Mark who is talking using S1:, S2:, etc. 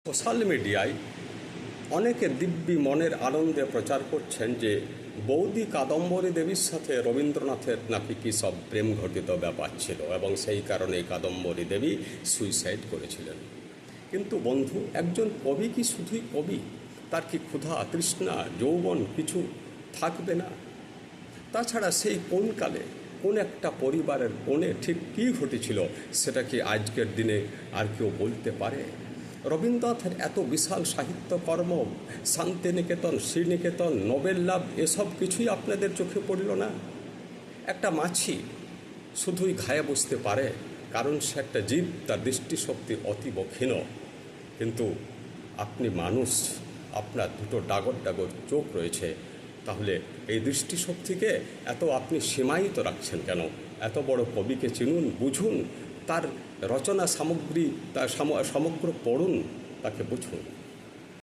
S1: Social মিডিয়ায় অনেকে দিব্যি মনের আনন্দে প্রচার করছেন যে বৌদি কাদম্বরী দেবীর সাথে রবীন্দ্রনাথের নাকি কী সব প্রেম ঘটিত ব্যাপার ছিল এবং সেই কারণে কাদম্বরী দেবী সুইসাইড করেছিলেন। কিন্তু বন্ধু, একজন কবি কি শুধুই কবি? তার কি ক্ষুধা, তৃষ্ণা, যৌবন কিছু থাকবে না? তাছাড়া সেই কোন কালে কোন একটা পরিবারের কোণে ঠিক কী ঘটেছিল সেটা কি আজকের দিনে আর কেউ বলতে পারে? রবীন্দ্রনাথের এত বিশাল সাহিত্যকর্ম, শান্তিনিকেতন, শ্রীনিকেতন, নোবেল লাভ, এসব কিছুই আপনাদের চোখে পড়ল না? একটা মাছি শুধুই ঘায়ে বসতে পারে কারণ সে একটা জীব, তার দৃষ্টিশক্তি অতীব ক্ষীণ। কিন্তু আপনি মানুষ, আপনার দুটো ডাগর ডাগর চোখ রয়েছে, তাহলে এই দৃষ্টিশক্তিকে এত আপনি সীমায়িত রাখছেন কেন? এত বড় কবিকে চিনুন, বুঝুন, তার রচনা সামগ্রী, তার সমগ্র পড়ুন, তাকে বুঝুন।